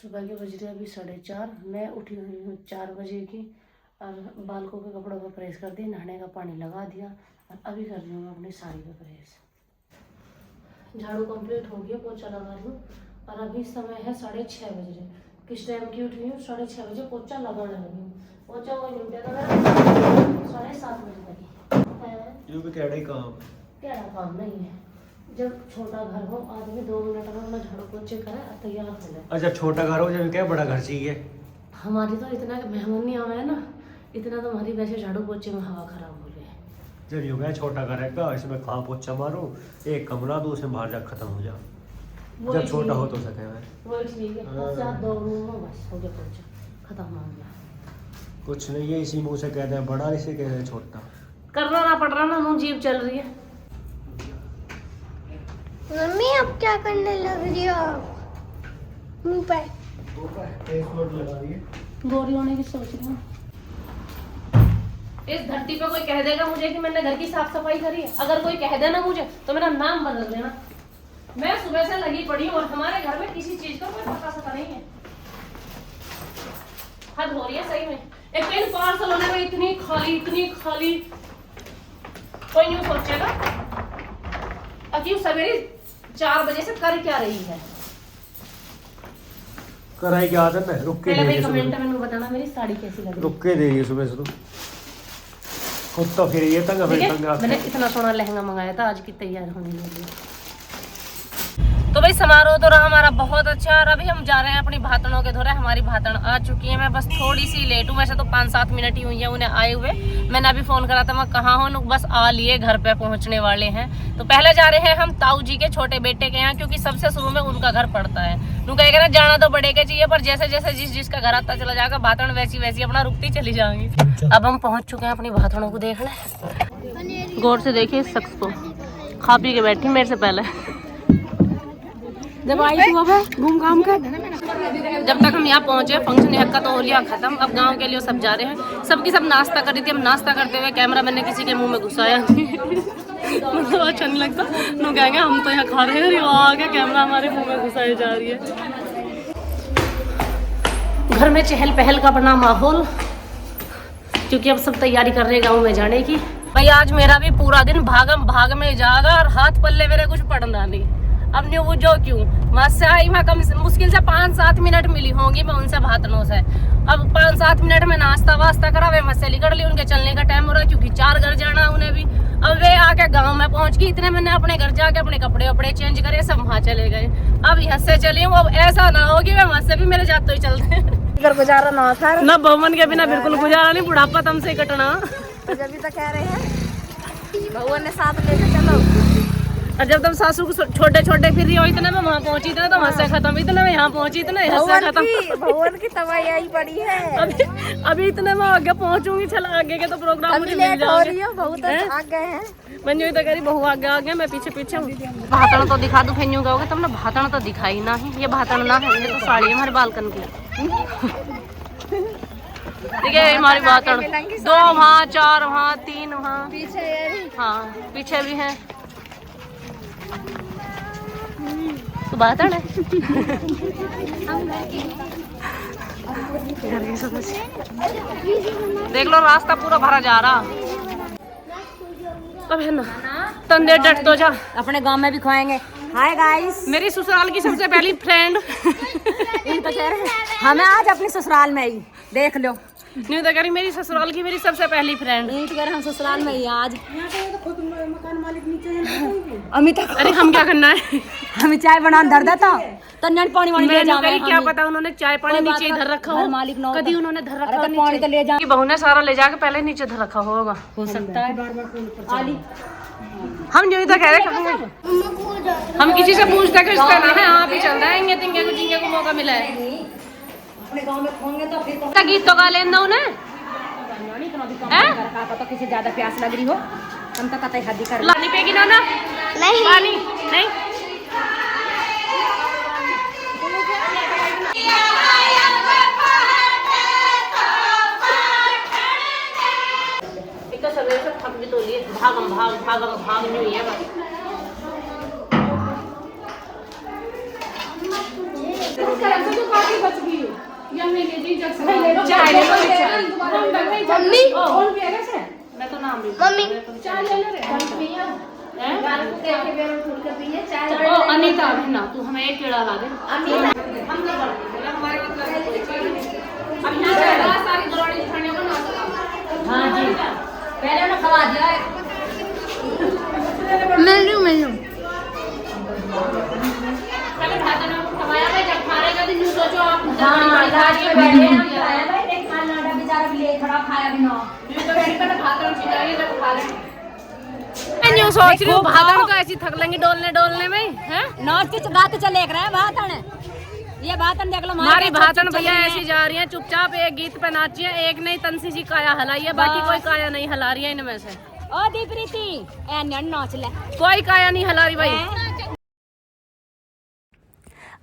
सुबह के बज रहे अभी 4:30। मैं उठी हुई हूँ 4 बजे की और बालकों के कपड़ों पर प्रेस कर दी, नहाने का पानी लगा दिया और अभी कर रही हूँ मैं अपनी साड़ी पर प्रेस। झाड़ू कंप्लीट हो गया, पोछा लगा रही हूँ और अभी समय है 6:30 बज रहे। किस टाइम की उठी हूँ? 6:30 बजे पोछा लगाने लगी हूँ। पोछा वो नहीं उठा था 7:30 बजे तक। क्या काम नहीं है। जब छोटा घर हो आदमी 2 मिनट में अपना झाड़ू पोछे करे तैयार हो जाए। अच्छा छोटा घर हो जब क्या बड़ा घर चाहिए? हमारी तो इतना मेहमानी आवा है ना, इतना तो हमारी वैसे झाड़ू पोछे में हवा खराब हो गई है। जब यूँ क्या छोटा घर है इसमें कहाँ पोछा मारो, एक कमरा दो उसमें बाहर जा खत्म हो जा। जब छोटा हो तो सके वो ठीक है। 2 रूम में बस हो गया, पोछा खत्म हो गया। कुछ नहीं है, इसी मुँह से कहते हैं बड़ा, इसे कहते हैं छोटा। करना ना पड़ रहा ना, मुँह जीभ चल रही है। मम्मी अब क्या करने लग रही हो? मुंह पे गोरी होने की सोच रही हूँ। इस धरती पे कोई कह देगा मुझे कि मैंने घर की साफ सफाई करी है, अगर कोई कह देना मुझे तो मेरा नाम बदल देना। मैं सुबह से लगी पड़ी हूँ और हमारे घर में किसी चीज का कोई पता सता नहीं है। हद हो रही है सही में। एक पेन पार्सल होने में इतनी खाली कोई यूँ सोचेगा अक्यूँ सवेरे 4 बजे से कर क्या रही है। कराई क्या आदत है? रुक के पहले कमेंट में बताना मेरी साड़ी कैसी लग रही है। रुक के दे रही है सुबह से। खुद तो फिर ये तंग मैंने इतना सोना लहंगा मंगाया था आज की तैयार होने के लिए। तो भाई समारोह तो रहा हमारा बहुत अच्छा और अभी हम जा रहे हैं अपनी भातनों के धोरे। हमारी भातन आ चुकी है, मैं बस थोड़ी सी लेट हूँ। वैसे तो 5-7 मिनट ही हुई है उन्हें आए हुए। मैंने अभी फोन करा था मैं कहाँ हूँ, बस आ लिए, घर पे पहुँचने वाले हैं। तो पहले जा रहे हैं हम ताऊ जी के छोटे बेटे के यहाँ, क्योंकि सबसे शुरू में उनका घर पड़ता है। नु कहेगा ना जाना तो बड़े के चाहिए, पर जैसे जैसे जिसका घर आता चला जाएगा भातन वैसी अपना रुकती चली जाएंगी। अब हम पहुँच चुके हैं अपनी भातनों को देखने। गौर से देखिए इस शख्स को, खा पी के बैठी मेरे से पहले। जब आई घूम घाम कर जब तक हम यहाँ पहुँचे फंक्शन हक्का तो हो लिया खत्म। अब गांव के लिए सब जा रहे हैं। सबकी सब नाश्ता कर रही थी। हम नाश्ता करते हुए कैमरा मैंने किसी के मुंह में घुसाया मतलब अच्छा नहीं लगता। लोग कहेंगे हम तो यहाँ खा रहे हैं, आगे कैमरा हमारे मुंह में घुसाई जा रही है। घर में चहल पहल का बना माहौल, क्योंकि अब सब तैयारी कर रहे हैं गाँव में जाने की। भाई आज मेरा भी पूरा दिन भागम भाग में जागा और हाथ पल्ले मेरे कुछ पड़ना नहीं। अब नहीं वो जो क्यों वहाँ से आई मैं कम मुश्किल से 5-7 मिनट मिली होंगी मैं उनसे भातनों से। अब 5-7 मिनट में नाश्ता वास्ता करा, वे मस्से निकल ली। उनके चलने का टाइम हो रहा है क्योंकि 4 घर जाना उन्हें भी। अब वे आके गांव में पहुंच गई, इतने मैंने अपने घर जाके अपने कपड़े वपड़े चेंज करे, सब वहाँ चले गए। अब यहाँ से चली हूँ, अब ऐसा ना हो कि वे वहाँ से भी मेरे जाते ही चलते हैं। गुजारा ना था ना भवन के बिना बिल्कुल गुजारा नहीं, बुढ़ापा तुमसे कटना। तो जब तो कह रहे हैं भगवान ने साथ लेके चलो। और जब तुम सासू को छोटे छोटे फिर रही हो, इतने में वहाँ पहुंची, इतने तो वहाँ से खत्म, इतने में यहाँ पहुंची, इतने यहाँ से खत्म। भगवान की तबाही आई पड़ी है। अभी इतने में आगे पहुंचूंगी, चल आगे के तो प्रोग्राम मुझे मिल जाएंगे। बहुत आगे गए हैं। मंजू तो कह रही बहु आगे मैं पीछे हूँ। भातन तो दिखा दूं, फिर यूँ कहोगे तुमने भातन तो दिखाई ना ही। ये भातन ना है, ये तो साड़ी है हमारे बालकन की। देखिए हमारी भातन 2 वहाँ, 4 वहाँ, 3 वहाँ, हाँ पीछे भी है। तो भातन है देख लो रास्ता पूरा भरा जा रहा। अब है ना तंदे डट तो जा, अपने गांव में भी खाएंगे। हाय गाइस, मेरी ससुराल की सबसे पहली फ्रेंड हमें आज अपने ससुराल में ही देख लो। नहीं तो करी मेरी ससुराल की मेरी सबसे पहली फ्रेंड। हम ससुराल में ही आज अमित। अरे हम क्या करना है, हमें चाय बनाने धर देता तन्नन पानी वानी ले जावे। क्या पता उन्होंने चाय पानी नीचे इधर रखा हो, मालिक न कभी उन्होंने धर रखा हो पानी तो ले जा। बहू ने सारा ले जाके पहले नीचे धर रखा होगा, हो सकता है। हम जो तो कह रहे हम किसी से पूछते कि इसका नाम है, आप ही चल रहे हैं तिंगे को जिंगे को मौका मिला है। अपने गांव में खोंगे तो फिर गीत तो गा लेना उन्हें, तो किसी ज्यादा प्यास लग रही हो हम तो कतई हदी कर पानी पेगी ना नहीं पानी नहीं। भागम भाग नहीं हुई है बस। मम्मी मैं तो नाम भी मम्मी ओ अनीता ना तू हमें एक केड़ा ला दे। हम तो हमारे मतलब कोई चीज अब यहाँ से सारी गलौड़ी खाने को ना। हाँ जी पहले उन्हें खवा दिया है। मिल लूं पहले भात ने खवाया भाई जब खाएगा तो यूं सोचो आप हाँ लास्ट में बैठे हम खाया भाई देख खाना ना बेचारा भी ले थोड़ा खाया भी ना ये तो बैठ कर भात और चिकाई जब खा ले। मैं यूं सोच रही हूँ भात को ऐसी थक लेंगे डोलने में हैं। नॉर्थ के रात चले रहे हैं भातन ये भातन देख लो हमारी भातन भैया ऐसी जा रही है चुपचाप एक गीत पे नाची है एक नहीं तंसी सी काया हलाई है बाकी कोई काया नहीं हला रही है इनमें से। ओ दीप्रीति ए नन नाच ले कोई काया नहीं हला रही भाई।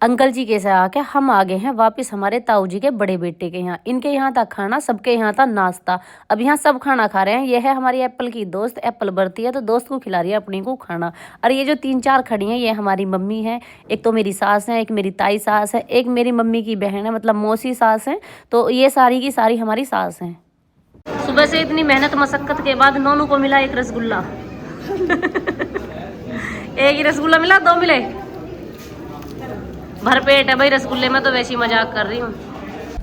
अंकल जी के साथ आके हम आ गए हैं वापस हमारे ताऊ जी के बड़े बेटे के यहाँ। इनके यहाँ था खाना, सबके यहाँ था नाश्ता। अब यहाँ सब खाना खा रहे हैं। ये है हमारी एप्पल की दोस्त, एप्पल बरती है तो दोस्त को खिला रही है अपनी को खाना। और ये जो 3-4 खड़ी हैं ये हमारी मम्मी है, एक तो मेरी सास है, एक मेरी ताई सास है, एक मेरी मम्मी की बहन है मतलब मौसी सास है। तो ये सारी की सारी हमारी सास हैं। सुबह से इतनी मेहनत मशक्कत के बाद नोनू को मिला एक रसगुल्ला। एक ही रसगुल्ला मिला, 2 मिले। भरपेट है भाई रसगुल्ले में तो वैसी मजाक कर रही हूँ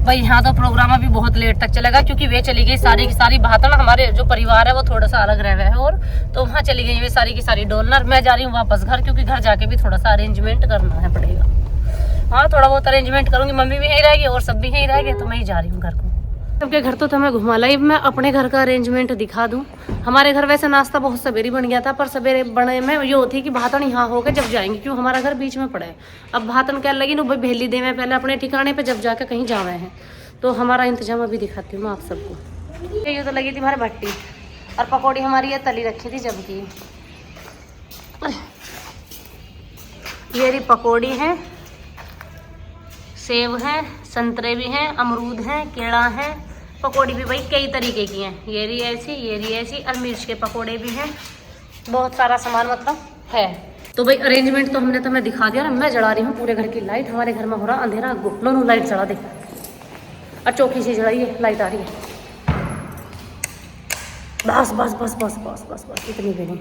भाई। यहाँ तो प्रोग्राम अभी बहुत लेट तक चलेगा क्योंकि वे चली गई सारी की सारी भातन। हमारे जो परिवार है वो थोड़ा सा अलग रह गया है और तो वहाँ चली गई वे सारी की सारी डोलनर। मैं जा रही हूँ वापस घर क्योंकि घर जाके भी थोड़ा सा अरेंजमेंट करना है पड़ेगा। हाँ थोड़ा बहुत अरेंजमेंट करूँगी, मम्मी भी यहीं रहेगी और सब भी यहीं रहेंगे तो मैं ही जा रही हूँ घर को। सबके घर तो मैं घुमा लाई, मैं अपने घर का अरेंजमेंट दिखा दूँ। हमारे घर वैसे नाश्ता बहुत सवेरे बन गया था पर सवेरे बने में ये होती कि भातन यहाँ होकर जब जाएंगे क्यों हमारा घर बीच में पड़ा है। अब भातन क्या लगी ना भाई भेली दे में पहले अपने ठिकाने पे जब जाकर कहीं जावे हैं तो हमारा इंतजाम अभी दिखाती हूँ मैं आप सबको। ये तो लगी थी हमारे भट्टी और पकौड़ी हमारी ये तली रखी थी जब की। ये रही पकौड़ी है, सेब है, संतरे भी हैं, अमरूद हैं, केला है। पकौड़ी भी भाई कई तरीके की हैं, ये रही ऐसी और मिर्च के पकौड़े भी हैं। बहुत सारा सामान मतलब है। तो भाई अरेंजमेंट तो हमने तुम्हें दिखा दिया। मैं जला रही हूँ पूरे घर की लाइट। हमारे घर में हो रहा अंधेरा। नोनू लाइट जला दे और चौकी से जलाई है, लाइट आ रही है। बस बस बस बस बस बस बस इतनी भी नहीं।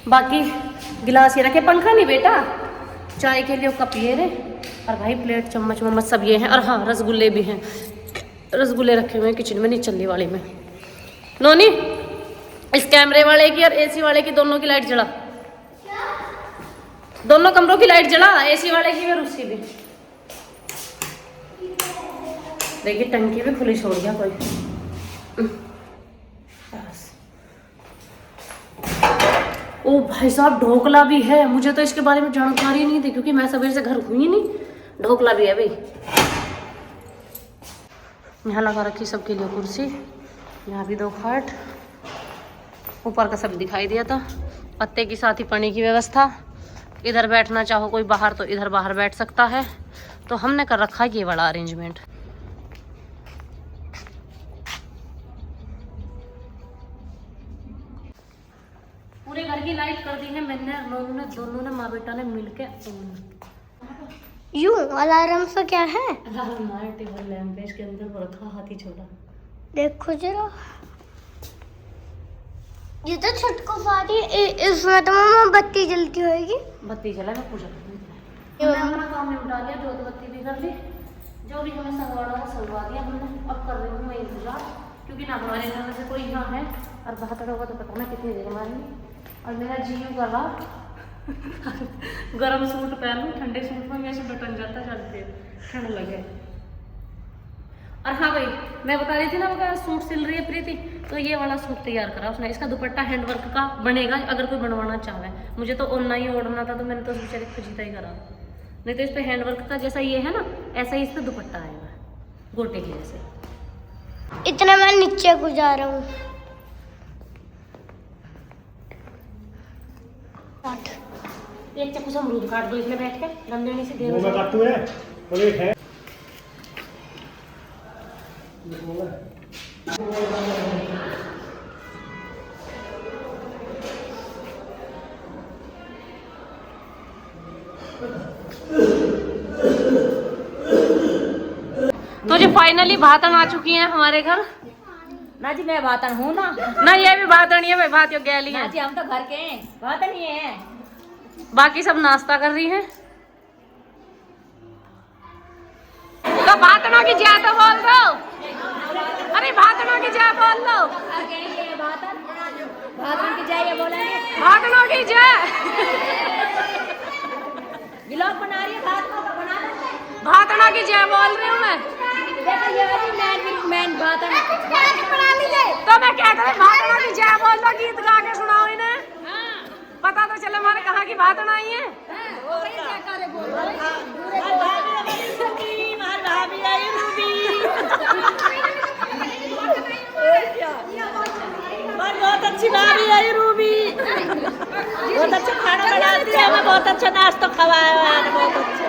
बाकी गिलास ये रखे, पंखा नहीं बेटा, चाय के लिए कप ये रहे और भाई प्लेट चम्मच वम्मच सब ये हैं। और हाँ रसगुल्ले भी हैं, रसगुल्ले रखे हुए हैं किचन में नीचे वाले में। नोनी इस कैमरे वाले की और एसी वाले की दोनों की लाइट जला, दोनों कमरों की लाइट जला, एसी वाले की और उसकी भी। देखिए टंकी भी खुली छोड़ गया कोई। ओ भाई साहब ढोकला भी है। मुझे तो इसके बारे में जानकारी नहीं थी क्योंकि मैं सवेरे से घर हुई नहीं। ढोकला भी है भाई। यहाँ लगा रखी सबके लिए कुर्सी, यहाँ भी 2 खाट, ऊपर का सब दिखाई दिया था। पत्ते की साथ ही पानी की व्यवस्था। इधर बैठना चाहो कोई बाहर तो इधर बाहर बैठ सकता है। तो हमने कर रखा है ये वाला अरेंजमेंट। पूरे घर की लाइट कर दी है मैंने, नोनू ने, दोनों ने, माँ बेटा ने मिलके। यूं अलार्म से क्या है? हमारे टेबल लैंप है, इसके अंदर वो रखा हाथी छोटा। देखो जरा, ये तो छटको सारी इसमें तो मम्मा बत्ती जलती होगी। बत्ती जला मैं पूजा करती हूँ। अपना काम निपटा लिया, जोत बत्ती भी कर ली, जो भी हमें संगवाना है संगवा दिया हमने। अब कर रही हूँ मैं इंतजार क्योंकि ना हमारे घर में से कोई यहाँ है और बाहर होगा तो पता ना कितनी देर मारेंगे। और मेरा जी यूँ कर रहा गरम सूट पहनूं, ठंडे सूट में मेरे से बटन जाता चलते ठंड लगे। और हाँ भाई मैं बता रही थी ना वो सूट सिल रही है प्रीति, तो ये वाला सूट तैयार करा उसने। इसका दुपट्टा हैंडवर्क का बनेगा अगर कोई बनवाना चाहे। मुझे तो ऑनलाइन ही ओढ़ना था तो मैंने तो बेचारे खुजीता ही करा, नहीं तो इस पर हैंडवर्क का जैसा ये है ना ऐसा ही इस पर दुपट्टा आएगा गोटे के जैसे। इतना मैं नीचे को जा रहा हूँ। एक चक्कू से अमरूद काट दो इसमें बैठ के, रंगनी से देर वो मैं काटूं है और एक है। तो जो फाइनली भातन आ चुकी है हमारे घर। ना जी मैं बातन हूँ ना। ना ये भी भातन ही है भाई, भात यो गैली ना है। जी हम तो घर के हैं, बातन ही है। बाकी सब नाश्ता कर रही हैं। तो भातनों की जय तो बोल दो। अरे भातनों की जय बोल दो। बातन की जय ये बोलेंगे। भातनों की जय। ब्लॉग बना रही है, भातनों का बना देते हैं। भातनों की जय बोल रही हूँ मैं। देखो ये वाली मैन बातन बना लीजिए। तो मैं कहता हूँ भातनों की जय बोल दो, गीत गा के सुनाओ इन्हें। पता तो चले हमारे कहाँ की भातन आई है। बहुत अच्छी भाभी है रूबी, बहुत अच्छा खाना बनाती है, हमें बहुत अच्छा नाश्ता खवाया है, बहुत अच्छा।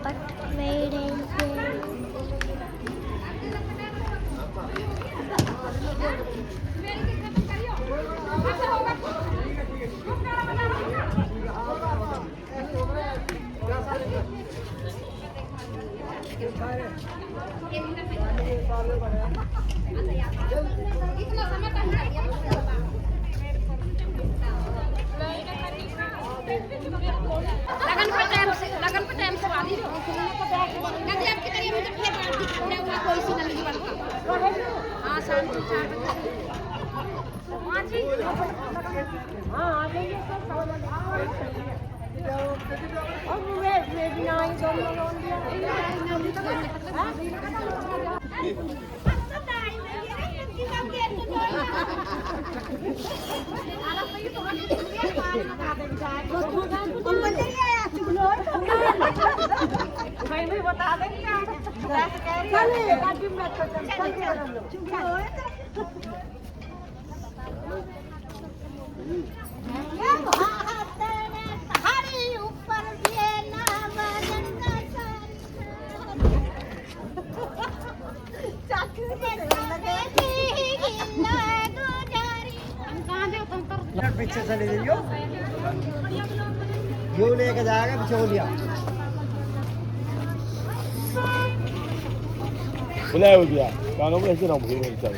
पट मेरे लगन पे टाइम से वाली गंदी आपकी करिए मुझे फिर रात की छुट्टी हुआ कोई सी नहीं बनता। हां शाम को 4 बजे हां जी हां आ जाइए और मैं भी ना ही दो लोग मैं बता देंगे पीछे चले जाइयो यो लेके जाएगा बिचौलिया बुलाया हो गया गानों में ऐसे ना भूल चल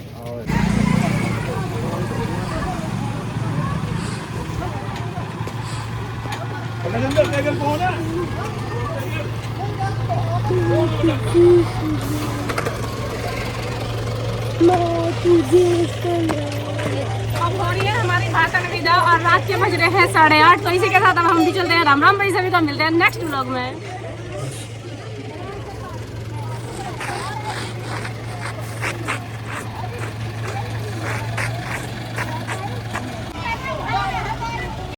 अंदर कौन है अब हो रही है हमारी भाषण विदा और रात के बज रहे हैं 8:30। तो इसी के साथ अब हम भी चलते हैं। राम राम भाई, सभी को मिलते हैं नेक्स्ट व्लॉग में।